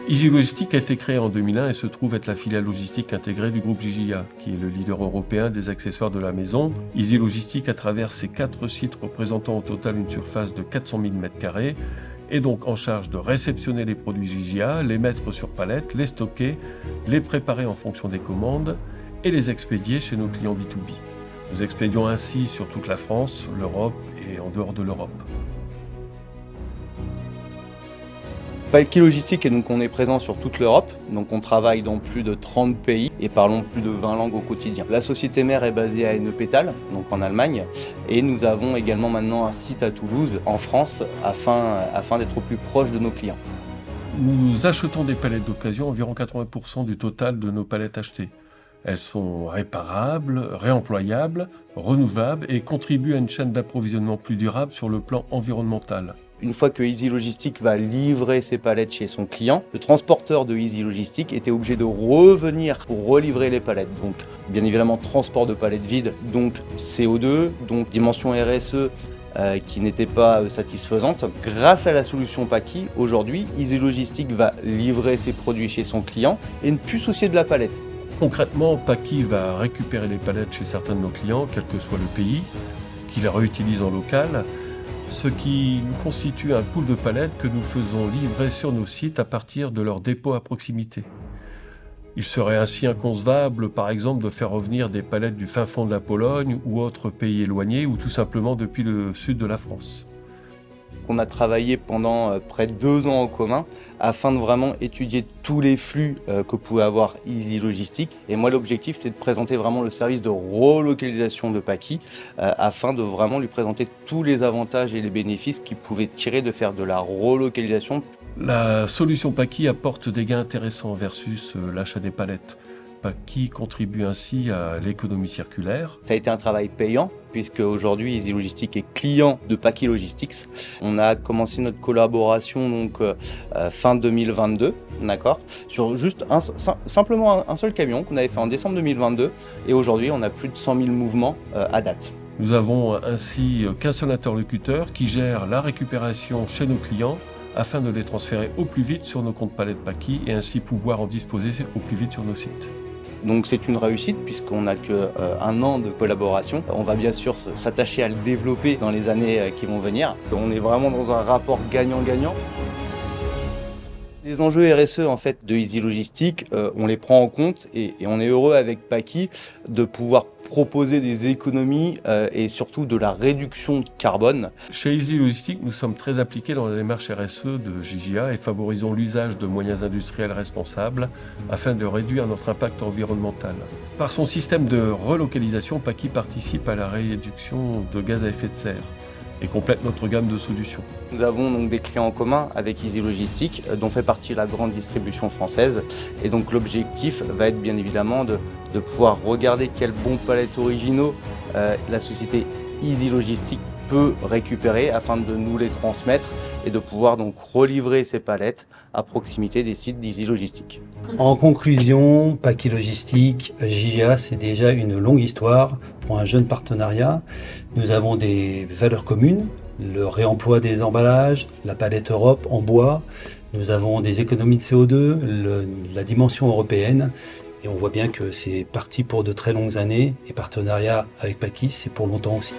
Easy Logistic a été créé en 2001 et se trouve être la filiale logistique intégrée du groupe GIA, qui est le leader européen des accessoires de la maison. Easy Logistic, à travers ses 4 sites représentant au total une surface de 400 000 m², est donc en charge de réceptionner les produits GIA, les mettre sur palette, les stocker, les préparer en fonction des commandes et les expédier chez nos clients B2B. Nous expédions ainsi sur toute la France, l'Europe et en dehors de l'Europe. Paki Logistique, et donc on est présent sur toute l'Europe, donc on travaille dans plus de 30 pays et parlons plus de 20 langues au quotidien. La société mère est basée à Ennepetal, donc en Allemagne, et nous avons également maintenant un site à Toulouse, en France, afin d'être au plus proche de nos clients. Nous achetons des palettes d'occasion, environ 80% du total de nos palettes achetées. Elles sont réparables, réemployables, renouvelables et contribuent à une chaîne d'approvisionnement plus durable sur le plan environnemental. Une fois que Easy Logistic va livrer ses palettes chez son client, le transporteur de Easy Logistic était obligé de revenir pour relivrer les palettes. Donc, bien évidemment, transport de palettes vides, donc CO2, donc dimension RSE qui n'était pas satisfaisante. Grâce à la solution Paki, aujourd'hui, Easy Logistic va livrer ses produits chez son client et ne plus soucier de la palette. Concrètement, Paki va récupérer les palettes chez certains de nos clients, quel que soit le pays, qui les réutilisent en local, ce qui constitue un pool de palettes que nous faisons livrer sur nos sites à partir de leur dépôt à proximité. Il serait ainsi inconcevable, par exemple, de faire revenir des palettes du fin fond de la Pologne ou autres pays éloignés, ou tout simplement depuis le sud de la France. On a travaillé pendant près de 2 ans en commun afin de vraiment étudier tous les flux que pouvait avoir Easy Logistic. Et moi, l'objectif, c'est de présenter vraiment le service de relocalisation de Paki afin de vraiment lui présenter tous les avantages et les bénéfices qu'il pouvait tirer de faire de la relocalisation. La solution Paki apporte des gains intéressants versus l'achat des palettes. Paki contribue ainsi à l'économie circulaire. Ça a été un travail payant puisque aujourd'hui Easy Logistic est client de Paki Logistics. On a commencé notre collaboration donc fin 2022, d'accord, sur juste simplement un seul camion qu'on avait fait en décembre 2022 et aujourd'hui on a plus de 100 000 mouvements à date. Nous avons ainsi qu'un seul interlocuteur qui gère la récupération chez nos clients afin de les transférer au plus vite sur nos comptes palettes Paki et ainsi pouvoir en disposer au plus vite sur nos sites. Donc c'est une réussite puisqu'on n'a qu'un an de collaboration. On va bien sûr s'attacher à le développer dans les années qui vont venir. On est vraiment dans un rapport gagnant-gagnant. Les enjeux RSE en fait de Easy Logistic, on les prend en compte et on est heureux avec Paki de pouvoir proposer des économies et surtout de la réduction de carbone. Chez Easy Logistic, nous sommes très impliqués dans la démarche RSE de GIA et favorisons l'usage de moyens industriels responsables afin de réduire notre impact environnemental. Par son système de relocalisation, Paki participe à la réduction de gaz à effet de serre et complète notre gamme de solutions. Nous avons donc des clients en commun avec Easy Logistic, dont fait partie la grande distribution française. Et donc l'objectif va être bien évidemment de pouvoir regarder quels bons palettes originaux la société Easy Logistic peut récupérer afin de nous les transmettre et de pouvoir donc relivrer ces palettes à proximité des sites d'Easy Logistic. En conclusion, Paki Logistic, GIA, c'est déjà une longue histoire pour un jeune partenariat. Nous avons des valeurs communes, le réemploi des emballages, la palette Europe en bois. Nous avons des économies de CO2, la dimension européenne. Et on voit bien que c'est parti pour de très longues années. Et partenariat avec Paki, c'est pour longtemps aussi.